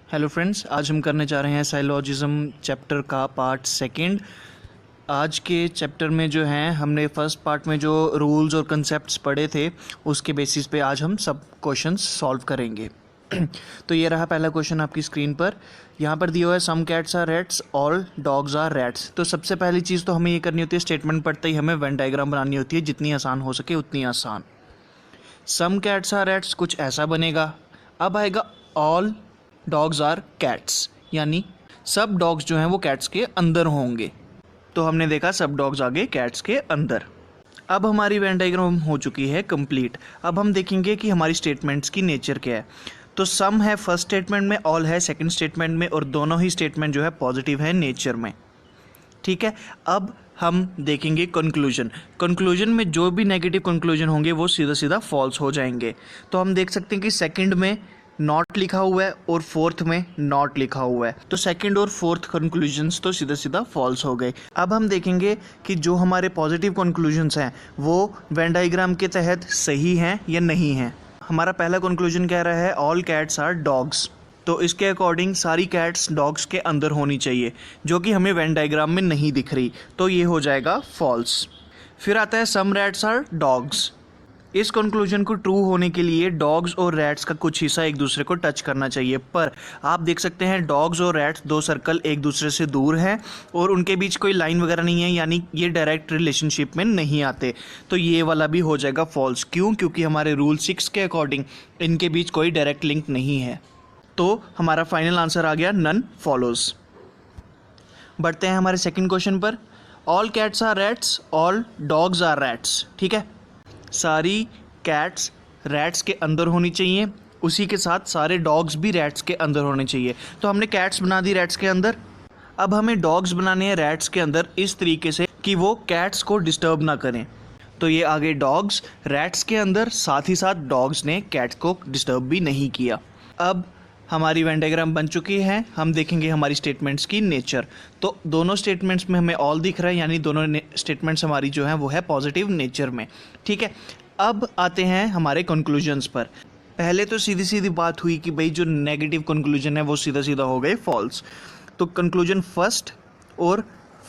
Hello friends, आज हम करने जा रहे हैं साइलॉजिज्म चैप्टर का पार्ट सेकंड। आज के चैप्टर में जो है हमने फर्स्ट पार्ट में जो रूल्स और कंसेप्ट्स पढ़े थे उसके बेसिस पे आज हम सब क्वेश्चंस सॉल्व करेंगे। तो ये रहा पहला क्वेश्चन आपकी स्क्रीन पर। यहाँ पर दिया हुआ है some cats are rats, all dogs are rats. तो सबसे पहली चीज़ तो हमें ये करनी होती है, स्टेटमेंट पढ़ते ही हमें वेन डायग्राम बनानी होती है, जितनी आसान हो सके उतनी आसान। सम कैट्स आर रैट्स कुछ ऐसा बनेगा। अब आएगा ऑल डॉग्स आर कैट्स, यानी सब डॉग्स जो हैं वो कैट्स के अंदर होंगे। तो हमने देखा सब डॉग्स आ गए कैट्स के अंदर। अब हमारी वेन डायग्राम हो चुकी है कंप्लीट। अब हम देखेंगे कि हमारी स्टेटमेंट्स की नेचर क्या है। तो सम है फर्स्ट स्टेटमेंट में, ऑल है सेकंड स्टेटमेंट में, और दोनों ही स्टेटमेंट जो है पॉजिटिव है नेचर में। ठीक है, अब हम देखेंगे कंक्लूजन। कंक्लूजन में जो भी नेगेटिव कंक्लूजन होंगे वो सीधा सीधा फॉल्स हो जाएंगे। तो हम देख सकते हैं कि सेकंड में नॉट लिखा हुआ है और फोर्थ में नॉट लिखा हुआ है, तो सेकंड और फोर्थ कंक्लूजन्स तो सीधा सीधा फॉल्स हो गए। अब हम देखेंगे कि जो हमारे पॉजिटिव कंक्लूजन्स हैं वो वेन डायग्राम के तहत सही हैं या नहीं हैं। हमारा पहला कंक्लूजन कह रहा है ऑल कैट्स आर डॉग्स, तो इसके अकॉर्डिंग सारी कैट्स डॉग्स के अंदर होनी चाहिए, जो कि हमें वेन डायग्राम में नहीं दिख रही, तो ये हो जाएगा फॉल्स। फिर आता है सम रैट्स आर डॉग्स। इस कंक्लूजन को ट्रू होने के लिए डॉग्स और रैट्स का कुछ हिस्सा एक दूसरे को टच करना चाहिए, पर आप देख सकते हैं डॉग्स और रैट्स दो सर्कल एक दूसरे से दूर हैं और उनके बीच कोई लाइन वगैरह नहीं है, यानी ये डायरेक्ट रिलेशनशिप में नहीं आते। तो ये वाला भी हो जाएगा फॉल्स। क्यों? क्योंकि हमारे रूल 6 के अकॉर्डिंग इनके बीच कोई डायरेक्ट लिंक नहीं है। तो हमारा फाइनल आंसर आ गया नन फॉलोज। बढ़ते हैं हमारे सेकंड क्वेश्चन पर। All cats are rats, all dogs are rats. ठीक है, सारी कैट्स रैट्स के अंदर होनी चाहिए, उसी के साथ सारे डॉग्स भी रैट्स के अंदर होने चाहिए। तो हमने कैट्स बना दी रैट्स के अंदर। अब हमें डॉग्स बनाने हैं रैट्स के अंदर इस तरीके से कि वो कैट्स को डिस्टर्ब ना करें। तो ये आगे डॉग्स रैट्स के अंदर, साथ ही साथ डॉग्स ने कैट्स को डिस्टर्ब भी नहीं किया। अब हमारी वेन डायग्राम बन चुकी है। हम देखेंगे हमारी स्टेटमेंट्स की नेचर। तो दोनों स्टेटमेंट्स में हमें ऑल दिख रहा है, यानी दोनों स्टेटमेंट्स हमारी जो हैं वो है पॉजिटिव नेचर में। ठीक है, अब आते हैं हमारे कंक्लूजन्स पर। पहले तो सीधी सीधी बात हुई कि भाई जो नेगेटिव कंक्लूजन है वो सीधा सीधा हो गए फॉल्स। तो कंक्लूजन फर्स्ट और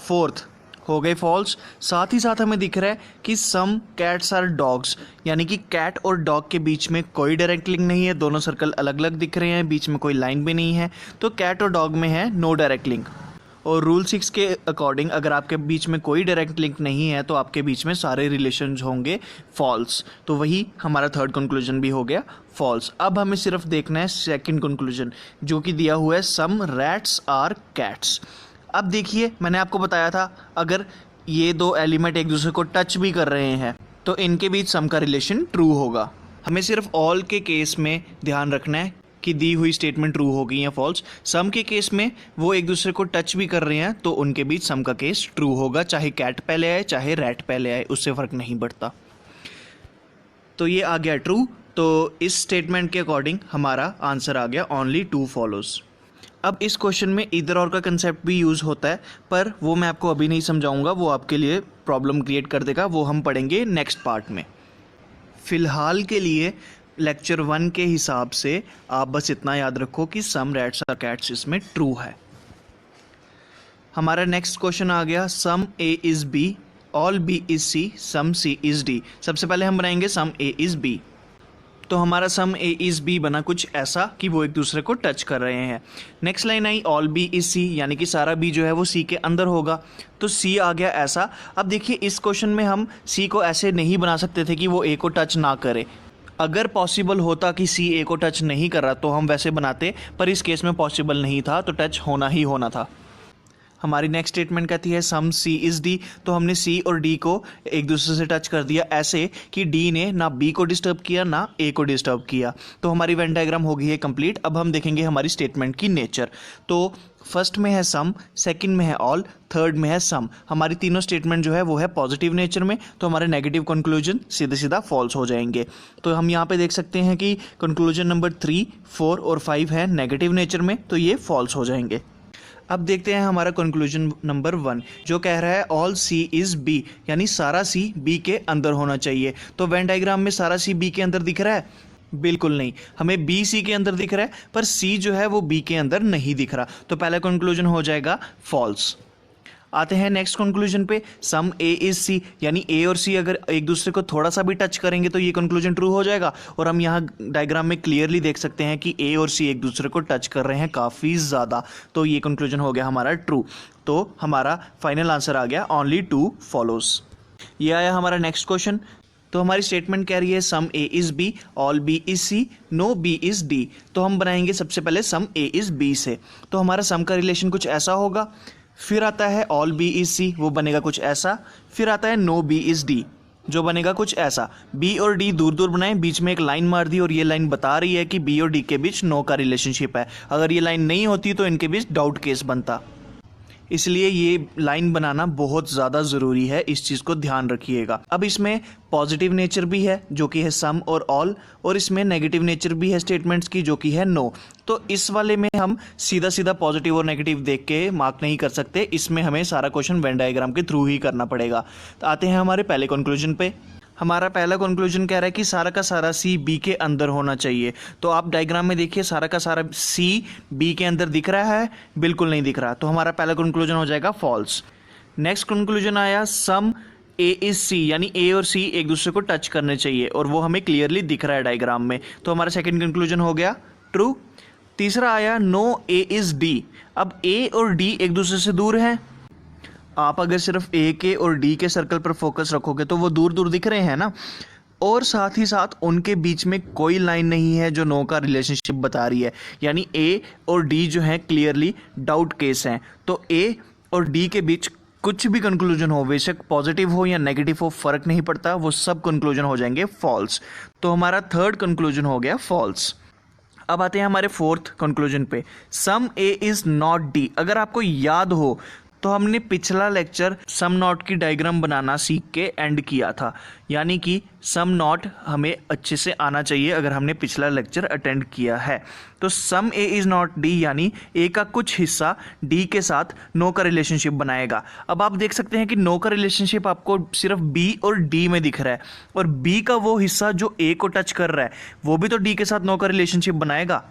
फोर्थ हो गए फॉल्स। साथ ही साथ हमें दिख रहा है कि सम कैट्स आर डॉग्स, यानी कि कैट और डॉग के बीच में कोई डायरेक्ट लिंक नहीं है, दोनों सर्कल अलग अलग दिख रहे हैं, बीच में कोई लाइन भी नहीं है। तो कैट और डॉग में है नो डायरेक्ट लिंक। और रूल 6 के अकॉर्डिंग अगर आपके बीच में कोई डायरेक्ट लिंक नहीं है तो आपके बीच में सारे रिलेशंस होंगे फॉल्स। तो वही हमारा थर्ड कंक्लूजन भी हो गया फॉल्स। अब हमें सिर्फ देखना है सेकंड कंक्लूजन, जो कि दिया हुआ है सम रैट्स आर कैट्स। अब देखिए, मैंने आपको बताया था अगर ये दो एलिमेंट एक दूसरे को टच भी कर रहे हैं तो इनके बीच सम का रिलेशन ट्रू होगा। हमें सिर्फ ऑल के केस में ध्यान रखना है कि दी हुई स्टेटमेंट ट्रू होगी या फॉल्स। सम के केस में वो एक दूसरे को टच भी कर रहे हैं तो उनके बीच सम का केस ट्रू होगा, चाहे कैट पहले आए चाहे रैट पहले आए, उससे फ़र्क नहीं पड़ता। तो ये आ गया ट्रू। तो इस स्टेटमेंट के अकॉर्डिंग हमारा आंसर आ गया ओनली टू फॉलोज। अब इस क्वेश्चन में इधर और का कंसेप्ट भी यूज़ होता है, पर वो मैं आपको अभी नहीं समझाऊंगा, वो आपके लिए प्रॉब्लम क्रिएट कर देगा, वो हम पढ़ेंगे नेक्स्ट पार्ट में। फ़िलहाल के लिए लेक्चर 1 के हिसाब से आप बस इतना याद रखो कि सम रैट्स आर कैट्स इसमें ट्रू है। हमारा नेक्स्ट क्वेश्चन आ गया some A is B, all B is C, some C is D. सबसे पहले हम बनाएंगे सम ए इज़ बी। तो हमारा सम ए इज़ बी बना कुछ ऐसा कि वो एक दूसरे को टच कर रहे हैं। Next line I all B is C, यानी कि सारा बी जो है वो सी के अंदर होगा, तो सी आ गया ऐसा। अब देखिए, इस क्वेश्चन में हम सी को ऐसे नहीं बना सकते थे कि वो ए को टच ना करे। अगर पॉसिबल होता कि सी ए को टच नहीं कर रहा तो हम वैसे बनाते, पर इस केस में पॉसिबल नहीं था, तो टच होना ही होना था। हमारी नेक्स्ट स्टेटमेंट कहती है सम सी इज़ डी, तो हमने सी और डी को एक दूसरे से टच कर दिया ऐसे कि डी ने ना बी को डिस्टर्ब किया ना ए को डिस्टर्ब किया। तो हमारी वेन डायग्राम हो गई है कंप्लीट। अब हम देखेंगे हमारी स्टेटमेंट की नेचर। तो फर्स्ट में है सम, सेकंड में है ऑल, थर्ड में है सम। हमारी तीनों स्टेटमेंट जो है वो है पॉजिटिव नेचर में, तो हमारे नेगेटिव कंक्लूजन सीधे सीधा फॉल्स हो जाएंगे। तो हम यहाँ पे देख सकते हैं कि कंक्लूजन नंबर 3, 4 और 5 है नेगेटिव नेचर में, तो ये फॉल्स हो जाएंगे। अब देखते हैं हमारा कंक्लूजन नंबर 1, जो कह रहा है ऑल सी इज़ बी, यानी सारा सी बी के अंदर होना चाहिए। तो वेन डायग्राम में सारा सी बी के अंदर दिख रहा है, बिल्कुल नहीं, हमें बी सी के अंदर दिख रहा है पर सी जो है वो बी के अंदर नहीं दिख रहा, तो पहला कंक्लूजन हो जाएगा फॉल्स। आते हैं नेक्स्ट कंक्लूजन पे, सम ए इज सी, यानी ए और सी अगर एक दूसरे को थोड़ा सा भी टच करेंगे तो ये कंक्लूजन ट्रू हो जाएगा। और हम यहाँ डायग्राम में क्लियरली देख सकते हैं कि ए और सी एक दूसरे को टच कर रहे हैं काफ़ी ज़्यादा, तो ये कंक्लूजन हो गया हमारा ट्रू। तो हमारा फाइनल आंसर आ गया ओनली टू फॉलोज। ये आया हमारा नेक्स्ट क्वेश्चन। तो हमारी स्टेटमेंट कह रही है some A is B, all B is C, no B is D. तो हम बनाएंगे सबसे पहले सम ए इज बी से। तो हमारा सम का रिलेशन कुछ ऐसा होगा, फिर आता है ऑल बी इज सी, वो बनेगा कुछ ऐसा, फिर आता है नो बी इज डी, जो बनेगा कुछ ऐसा। बी और डी दूर दूर बनाएं, बीच में एक लाइन मार दी और ये लाइन बता रही है कि बी और डी के बीच नो का रिलेशनशिप है। अगर ये लाइन नहीं होती तो इनके बीच डाउट केस बनता, इसलिए ये लाइन बनाना बहुत ज़्यादा ज़रूरी है, इस चीज़ को ध्यान रखिएगा। अब इसमें पॉजिटिव नेचर भी है जो कि है सम और ऑल, और इसमें नेगेटिव नेचर भी है स्टेटमेंट्स की जो कि है नो। तो इस वाले में हम सीधा सीधा पॉजिटिव और नेगेटिव देख के मार्क नहीं कर सकते, इसमें हमें सारा क्वेश्चन वेन डायग्राम के थ्रू ही करना पड़ेगा। तो आते हैं हमारे पहले कंक्लूजन पे। हमारा पहला कंक्लूजन कह रहा है कि सारा का सारा सी बी के अंदर होना चाहिए। तो आप डायग्राम में देखिए, सारा का सारा सी बी के अंदर दिख रहा है? बिल्कुल नहीं दिख रहा, तो हमारा पहला कंक्लूजन हो जाएगा फॉल्स। नेक्स्ट कंक्लूजन आया सम ए इज सी, यानी ए और सी एक दूसरे को टच करने चाहिए, और वो हमें क्लियरली दिख रहा है डायग्राम में, तो हमारा सेकेंड कंक्लूजन हो गया ट्रू। तीसरा आया नो ए इज डी। अब ए और डी एक दूसरे से दूर हैं, आप अगर सिर्फ ए के और डी के सर्कल पर फोकस रखोगे तो वो दूर दूर दिख रहे हैं ना, और साथ ही साथ उनके बीच में कोई लाइन नहीं है जो नो का रिलेशनशिप बता रही है, यानी ए और डी जो है क्लियरली डाउट केस हैं। तो ए और डी के बीच कुछ भी कंक्लूजन हो, बेशक पॉजिटिव हो या नेगेटिव हो, फर्क नहीं पड़ता, वो सब कंक्लूजन हो जाएंगे फॉल्स। तो हमारा थर्ड कंक्लूजन हो गया फॉल्स। अब आते हैं हमारे फोर्थ कंक्लूजन पे, सम ए इज नॉट डी। अगर आपको याद हो तो हमने पिछला लेक्चर सम नॉट की डायग्राम बनाना सीख के एंड किया था, यानी कि सम नॉट हमें अच्छे से आना चाहिए अगर हमने पिछला लेक्चर अटेंड किया है। तो some A is not D, यानी ए का कुछ हिस्सा डी के साथ नो का रिलेशनशिप बनाएगा। अब आप देख सकते हैं कि नो का रिलेशनशिप आपको सिर्फ बी और डी में दिख रहा है, और बी का वो हिस्सा जो ए को टच कर रहा है वो भी तो डी के साथ नो का रिलेशनशिप बनाएगा।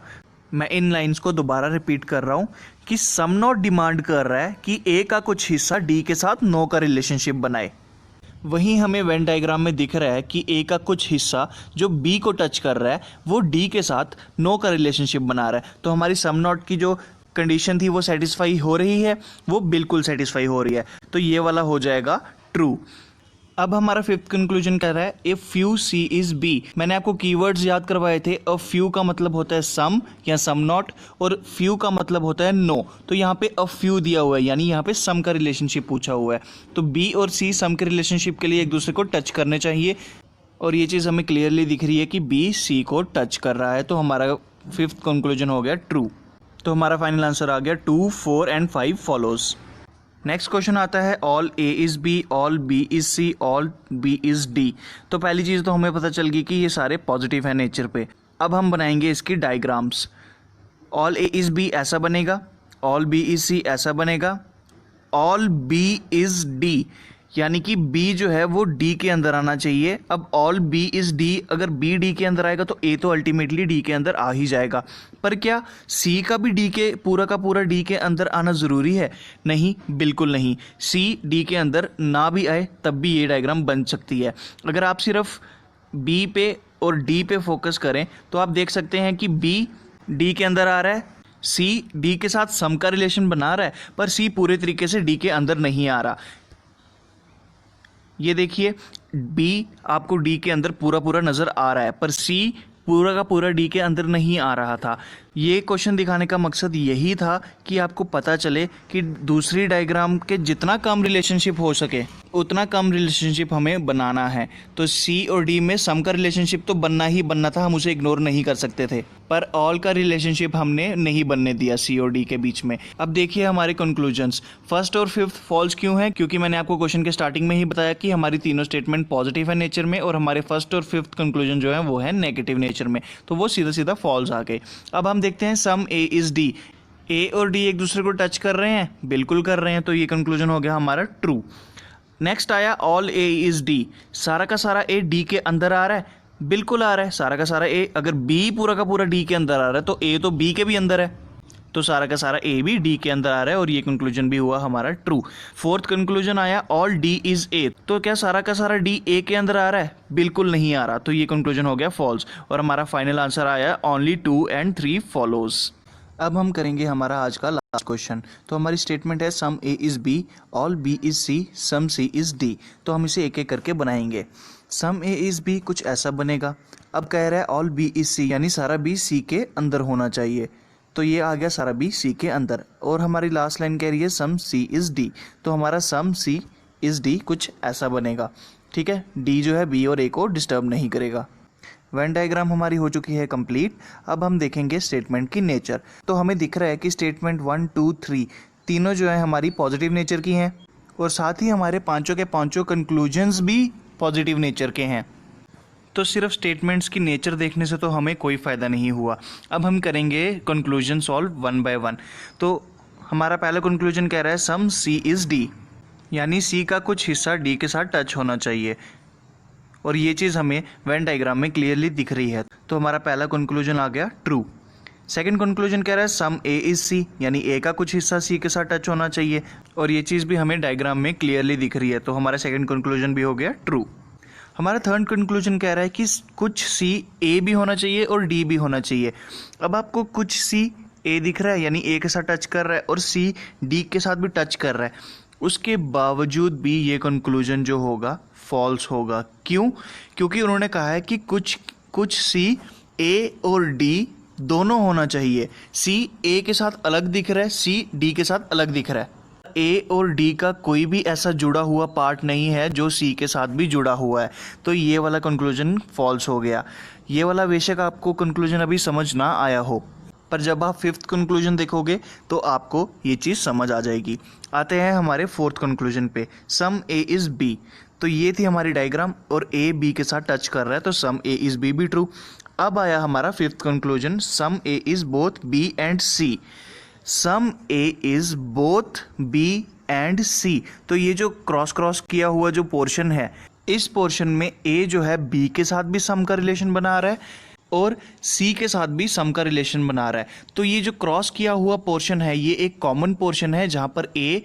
मैं इन लाइंस को दोबारा रिपीट कर रहा हूँ कि सम नॉट डिमांड कर रहा है कि ए का कुछ हिस्सा डी के साथ नो का रिलेशनशिप बनाए, वहीं हमें वेन डायग्राम में दिख रहा है कि ए का कुछ हिस्सा जो बी को टच कर रहा है वो डी के साथ नो का रिलेशनशिप बना रहा है। तो हमारी सम नॉट की जो कंडीशन थी वो सेटिस्फाई हो रही है, वो बिल्कुल सेटिस्फाई हो रही है, तो ये वाला हो जाएगा ट्रू। अब हमारा फिफ्थ कंक्लूजन कह रहा है if few C is B. मैंने आपको कीवर्ड्स याद करवाए थे, अ फ्यू का मतलब होता है सम या सम नॉट, और फ्यू का मतलब होता है नो। तो यहाँ पे अ फ्यू दिया हुआ है, यानी यहाँ पे सम का रिलेशनशिप पूछा हुआ है, तो बी और सी सम के रिलेशनशिप के लिए एक दूसरे को टच करने चाहिए, और ये चीज़ हमें क्लियरली दिख रही है कि बी सी को टच कर रहा है, तो हमारा फिफ्थ कंक्लूजन हो गया ट्रू। तो हमारा फाइनल आंसर आ गया 2, 4 एंड 5 फॉलोज। नेक्स्ट क्वेश्चन आता है all A is B, all B is C, all B is D. तो पहली चीज़ तो हमें पता चल गई कि ये सारे पॉजिटिव हैं नेचर पे। अब हम बनाएंगे इसकी diagrams. All A is B ऐसा बनेगा, ऑल बी इज सी ऐसा बनेगा, ऑल बी इज डी, यानी कि B जो है वो D के अंदर आना चाहिए। अब ऑल B इज D, अगर B D के अंदर आएगा तो A तो अल्टीमेटली D के अंदर आ ही जाएगा, पर क्या C का भी D के पूरा का पूरा D के अंदर आना ज़रूरी है? नहीं, बिल्कुल नहीं। C D के अंदर ना भी आए तब भी ये डायग्राम बन सकती है। अगर आप सिर्फ B पे और D पे फोकस करें तो आप देख सकते हैं कि B D के अंदर आ रहा है, C D के साथ सम का रिलेशन बना रहा है, पर C पूरे तरीके से D के अंदर नहीं आ रहा। ये देखिए B आपको D के अंदर पूरा पूरा नज़र आ रहा है, पर C पूरा का पूरा D के अंदर नहीं आ रहा था। ये क्वेश्चन दिखाने का मकसद यही था कि आपको पता चले कि दूसरी डायग्राम के जितना कम रिलेशनशिप हो सके उतना कम रिलेशनशिप हमें बनाना है। तो C और D में सम का रिलेशनशिप तो बनना ही बनना था, हम उसे इग्नोर नहीं कर सकते थे, पर ऑल का रिलेशनशिप हमने नहीं बनने दिया C और D के बीच में। अब देखिए हमारे कंक्लूजन्स। फर्स्ट और फिफ्थ फॉल्स क्यों है? क्योंकि मैंने आपको क्वेश्चन के स्टार्टिंग में ही बताया कि हमारी तीनों स्टेटमेंट पॉजिटिव है नेचर में, और हमारे फर्स्ट और फिफ्थ कंक्लूजन जो है वो है नेगेटिव नेचर में, तो वो सीधा सीधा फॉल्स आ गए। अब हम देखते हैं सम ए इज डी। ए और डी एक दूसरे को टच कर रहे हैं? बिल्कुल कर रहे हैं, तो ये कंक्लूजन हो गया हमारा ट्रू। नेक्स्ट आया ऑल ए इज डी। सारा का सारा ए डी के अंदर आ रहा है? बिल्कुल आ रहा है सारा का सारा ए। अगर बी पूरा का पूरा डी के अंदर आ रहा है तो ए तो बी के भी अंदर है, तो सारा का सारा ए भी डी के अंदर आ रहा है और ये कंक्लूजन भी हुआ हमारा ट्रू। फोर्थ कंक्लूजन आया ऑल डी इज ए, तो क्या सारा का सारा डी ए के अंदर आ रहा है? बिल्कुल नहीं आ रहा, तो ये कंक्लूजन हो गया फॉल्स। और हमारा फाइनल आंसर आया ओनली 2 and 3 फॉलोज। अब हम करेंगे हमारा आज का लास्ट क्वेश्चन। तो हमारी स्टेटमेंट है some A is B, all B is C, some C is D. तो हम इसे एक एक करके बनाएंगे। सम ए इज बी कुछ ऐसा बनेगा। अब कह रहा है ऑल बी इज सी, यानी सारा बी सी के अंदर होना चाहिए, तो ये आ गया सारा बी सी के अंदर। और हमारी लास्ट लाइन कह रही है सम सी इज डी, तो हमारा सम सी इज डी कुछ ऐसा बनेगा। ठीक है, डी जो है बी और ए को डिस्टर्ब नहीं करेगा। वेन डायग्राम हमारी हो चुकी है कंप्लीट। अब हम देखेंगे स्टेटमेंट की नेचर। तो हमें दिख रहा है कि स्टेटमेंट 1, 2, 3 तीनों जो है हमारी पॉजिटिव नेचर की हैं, और साथ ही हमारे पांचों के पांचों कंक्लूजन्स भी पॉजिटिव नेचर के हैं। तो सिर्फ स्टेटमेंट्स की नेचर देखने से तो हमें कोई फ़ायदा नहीं हुआ। अब हम करेंगे कंक्लूजन सॉल्व 1 by 1। तो हमारा पहला कंक्लूजन कह रहा है सम सी इज़ डी, यानी सी का कुछ हिस्सा डी के साथ टच होना चाहिए, और ये चीज़ हमें वेन डायग्राम में क्लियरली दिख रही है, तो हमारा पहला कंक्लूजन आ गया ट्रू। सेकंड कंक्लूजन कह रहा है सम ए इज़ सी, यानी ए का कुछ हिस्सा सी के साथ टच होना चाहिए, और ये चीज़ भी हमें डायग्राम में क्लियरली दिख रही है, तो हमारा सेकंड कंक्लूजन भी हो गया ट्रू। हमारा थर्ड कंक्लूजन कह रहा है कि कुछ सी ए भी होना चाहिए और डी भी होना चाहिए। अब आपको कुछ सी ए दिख रहा है, यानी ए के साथ टच कर रहा है, और सी डी के साथ भी टच कर रहा है, उसके बावजूद भी ये कंक्लूजन जो होगा फॉल्स होगा। क्यों? क्योंकि उन्होंने कहा है कि कुछ सी ए और डी दोनों होना चाहिए। सी ए के साथ अलग दिख रहा है, सी डी के साथ अलग दिख रहा है। ए और डी का कोई भी ऐसा जुड़ा हुआ पार्ट नहीं है जो सी के साथ भी जुड़ा हुआ है, तो ये वाला कंक्लूजन फॉल्स हो गया। ये वाला बेशक आपको कंक्लूजन अभी समझ ना आया हो, पर जब आप फिफ्थ कंक्लूजन देखोगे तो आपको ये चीज़ समझ आ जाएगी। आते हैं हमारे फोर्थ कंक्लूजन पे, सम ए इज़ बी। तो ये थी हमारी डायग्राम, और ए बी के साथ टच कर रहा है, तो सम ए इज़ बी भी ट्रू। अब आया हमारा fifth conclusion, some A is both B and C. Some A is both B and C, तो ये जो क्रॉस किया हुआ जो पोर्शन है, इस पोर्शन में ए जो है बी के साथ भी सम का रिलेशन बना रहा है और सी के साथ भी सम का रिलेशन बना रहा है। तो ये जो क्रॉस किया हुआ पोर्शन है ये एक कॉमन पोर्शन है, जहाँ पर ए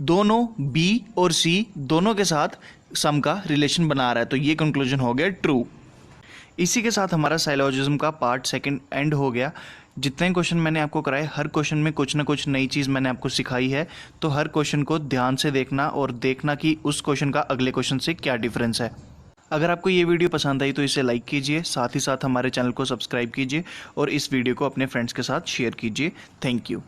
दोनों बी और सी दोनों के साथ सम का रिलेशन बना रहा है, तो ये कंक्लूजन हो गया ट्रू। इसी के साथ हमारा साइलॉजिज्म का पार्ट सेकंड एंड हो गया। जितने क्वेश्चन मैंने आपको कराए, हर क्वेश्चन में कुछ ना कुछ नई चीज़ मैंने आपको सिखाई है, तो हर क्वेश्चन को ध्यान से देखना और देखना कि उस क्वेश्चन का अगले क्वेश्चन से क्या डिफरेंस है। अगर आपको ये वीडियो पसंद आई तो इसे लाइक कीजिए, साथ ही साथ हमारे चैनल को सब्सक्राइब कीजिए और इस वीडियो को अपने फ्रेंड्स के साथ शेयर कीजिए। Thank you.